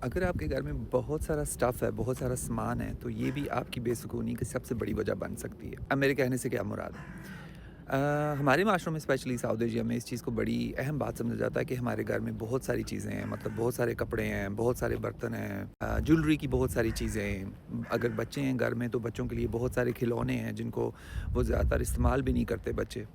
अगर आपके घर में बहुत सारा स्टफ़ है, बहुत सारा सामान है, तो ये भी आपकी बेसुकूनी की सबसे बड़ी वजह बन सकती है। अब मेरे कहने से क्या मुराद है? हमारे माशरों में स्पेशली साउथ एशिया में इस चीज़ को बड़ी अहम बात समझा जाता है कि हमारे घर में बहुत सारी चीज़ें हैं, मतलब बहुत सारे कपड़े हैं, बहुत सारे बर्तन हैं, ज्वेलरी की बहुत सारी चीज़ें हैं। अगर बच्चे हैं घर में तो बच्चों के लिए बहुत सारे खिलौने हैं जिनको वो ज़्यादातर इस्तेमाल भी नहीं करते बच्चे।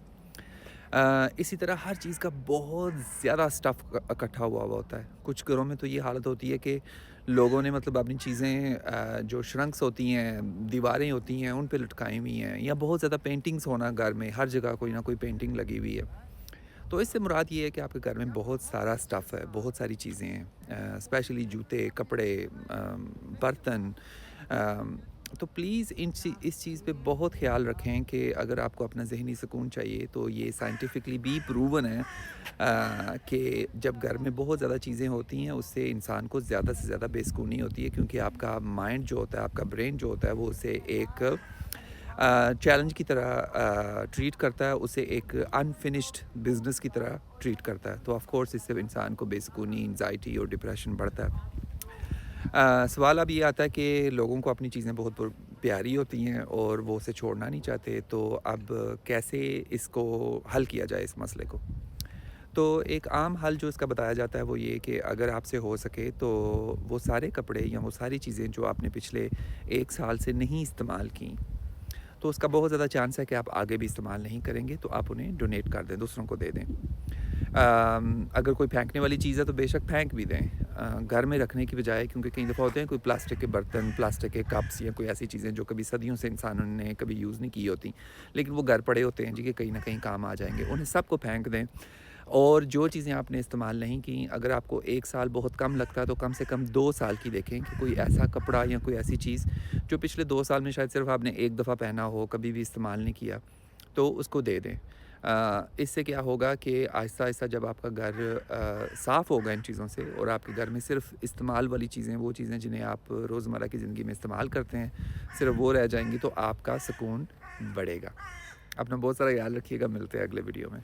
इसी तरह हर चीज़ का बहुत ज़्यादा स्टफ़ इकट्ठा हुआ होता है। कुछ घरों में तो ये हालत होती है कि लोगों ने मतलब अपनी चीज़ें जो श्रंक्स होती हैं, दीवारें होती हैं, उन पे लटकाई हुई हैं या बहुत ज़्यादा पेंटिंग्स होना घर में, हर जगह कोई ना कोई पेंटिंग लगी हुई है। तो इससे मुराद ये है कि आपके घर में बहुत सारा स्टफ़ है, बहुत सारी चीज़ें हैं, स्पेशली जूते, कपड़े, बर्तन। अम, तो प्लीज़ इस चीज़ पे बहुत ख़्याल रखें कि अगर आपको अपना ज़हनी सुकून चाहिए तो ये साइंटिफिकली भी प्रूवन है कि जब घर में बहुत ज़्यादा चीज़ें होती हैं उससे इंसान को ज़्यादा से ज़्यादा बेसुकूनी होती है, क्योंकि आपका माइंड जो होता है, आपका ब्रेन जो होता है वो उसे एक चैलेंज की तरह ट्रीट करता है, उसे एक अनफिनिश्ड बिज़नेस की तरह ट्रीट करता है। तो ऑफ़ कोर्स इससे इंसान को बेसुकूनी, एंग्ज़ायटी और डिप्रेशन बढ़ता है। सवाल अब ये आता है कि लोगों को अपनी चीज़ें बहुत प्यारी होती हैं और वो उसे छोड़ना नहीं चाहते, तो अब कैसे इसको हल किया जाए इस मसले को? तो एक आम हल जो इसका बताया जाता है वो ये कि अगर आपसे हो सके तो वो सारे कपड़े या वो सारी चीज़ें जो आपने पिछले 1 साल से नहीं इस्तेमाल की, तो उसका बहुत ज़्यादा चांस है कि आप आगे भी इस्तेमाल नहीं करेंगे, तो आप उन्हें डोनेट कर दें, दूसरों को दे दें। अगर कोई फेंकने वाली चीज़ है तो बेशक फेंक भी दें, घर में रखने की बजाय, क्योंकि कई दफ़ा होते हैं कोई प्लास्टिक के बर्तन, प्लास्टिक के कप्स या कोई ऐसी चीज़ें जो कभी सदियों से इंसानों ने कभी यूज़ नहीं की होती, लेकिन वो घर पड़े होते हैं जी, कि कहीं न कहीं काम आ जाएँगे, उन्हें सबको फेंक दें। और जो चीज़ें आपने इस्तेमाल नहीं की, अगर आपको 1 साल बहुत कम लगता है तो कम से कम 2 साल की देखें कि कोई ऐसा कपड़ा या कोई ऐसी चीज़ जो पिछले 2 साल में शायद सिर्फ़ आपने 1 दफ़ा पहना हो, कभी भी इस्तेमाल नहीं किया, तो उसको दे दें। इससे क्या होगा कि आहिस्ता-आहिस्ता जब आपका घर साफ़ होगा इन चीज़ों से और आपके घर में सिर्फ़ इस्तेमाल वाली चीज़ें, वो चीज़ें जिन्हें आप रोज़मर्रा की ज़िंदगी में इस्तेमाल करते हैं, सिर्फ़ वो रह जाएँगी, तो आपका सुकून बढ़ेगा। अपना बहुत सारा ख़्याल रखिएगा, मिलते हैं अगले वीडियो में।